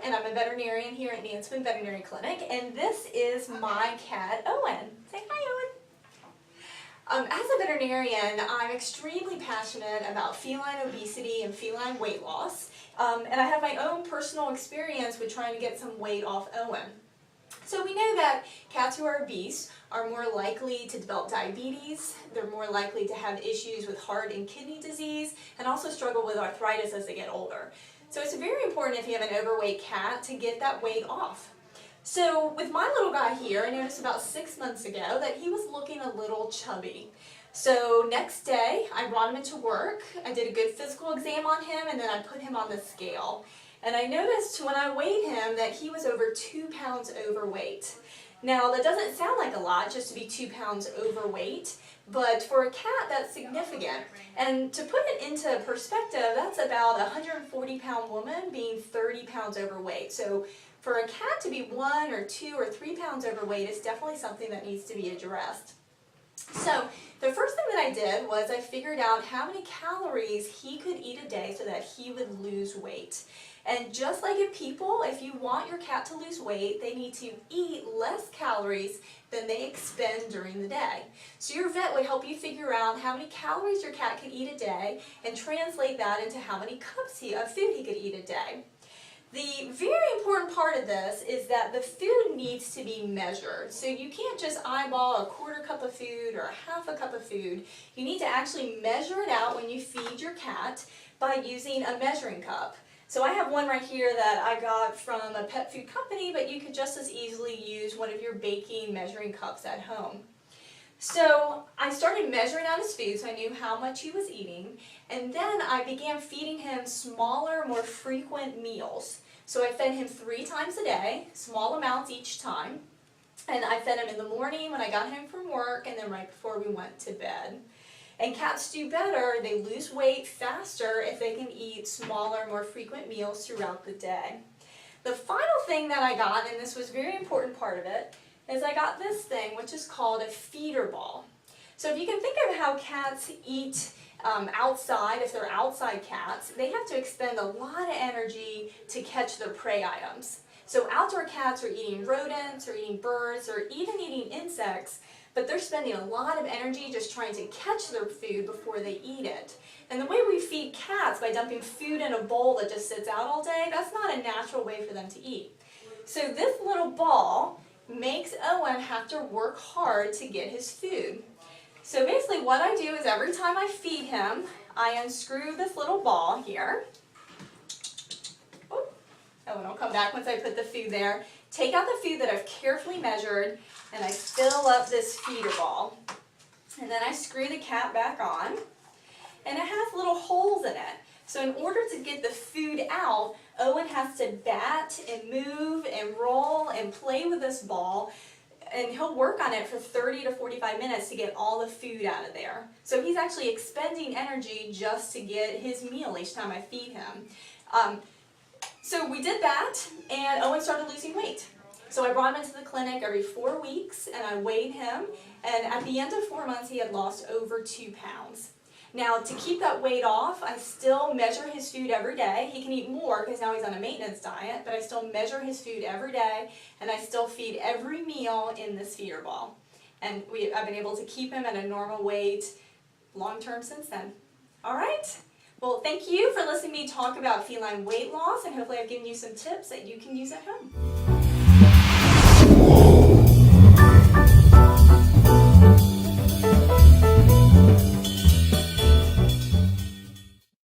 and I'm a veterinarian here at Mansfield Veterinary Clinic, and this is my cat, Owen. Say hi, Owen. As a veterinarian, I'm extremely passionate about feline obesity and feline weight loss, and I have my own personal experience with trying to get some weight off Owen. So we know that cats who are obese are more likely to develop diabetes, they're more likely to have issues with heart and kidney disease, and also struggle with arthritis as they get older. So it's very important if you have an overweight cat to get that weight off. So with my little guy here, I noticed about 6 months ago that he was looking a little chubby. So next day, I brought him into work, I did a good physical exam on him, and then I put him on the scale. And I noticed when I weighed him that he was over 2 pounds overweight. Now that doesn't sound like a lot just to be 2 pounds overweight, but for a cat that's significant. And to put it into perspective, that's about a 140-pound woman being 30 pounds overweight. So for a cat to be 1 or 2 or 3 pounds overweight is definitely something that needs to be addressed. So the first thing that I did was I figured out how many calories he could eat a day so that he would lose weight. And just like in people, if you want your cat to lose weight, they need to eat less calories than they expend during the day. So your vet would help you figure out how many calories your cat could eat a day and translate that into how many cups of food he could eat a day. The very important part of this is that the food needs to be measured. So you can't just eyeball a quarter cup of food or a half a cup of food. You need to actually measure it out when you feed your cat by using a measuring cup. So I have one right here that I got from a pet food company, but you could just as easily use one of your baking measuring cups at home. So I started measuring out his food so I knew how much he was eating, and then I began feeding him smaller, more frequent meals. So I fed him 3 times a day, small amounts each time, and I fed him in the morning when I got home from work and then right before we went to bed. And cats do better, they lose weight faster if they can eat smaller, more frequent meals throughout the day. The final thing that I got, and this was a very important part of it, is I got this thing which is called a feeder ball. So if you can think of how cats eat outside, if they're outside cats, they have to expend a lot of energy to catch their prey items. So outdoor cats are eating rodents, or eating birds, or even eating insects, but they're spending a lot of energy just trying to catch their food before they eat it. And the way we feed cats by dumping food in a bowl that just sits out all day, that's not a natural way for them to eat. So this little ball makes Owen have to work hard to get his food. So basically what I do is every time I feed him, I unscrew this little ball here. Owen will come back once I put the food there. Take out the food that I've carefully measured, and I fill up this feeder ball. And then I screw the cap back on, and it has little holes in it. So in order to get the food out, Owen has to bat and move and roll and play with this ball, and he'll work on it for 30 to 45 minutes to get all the food out of there. So he's actually expending energy just to get his meal each time I feed him. So we did that, and Owen started losing weight. So I brought him into the clinic every 4 weeks, and I weighed him, and at the end of 4 months he had lost over 2 pounds. Now to keep that weight off, I still measure his food every day. He can eat more because now he's on a maintenance diet, but I still measure his food every day, and I still feed every meal in this feeder ball. And I've been able to keep him at a normal weight long term since then. All right? Well, thank you for listening to me talk about feline weight loss, and hopefully I've given you some tips that you can use at home.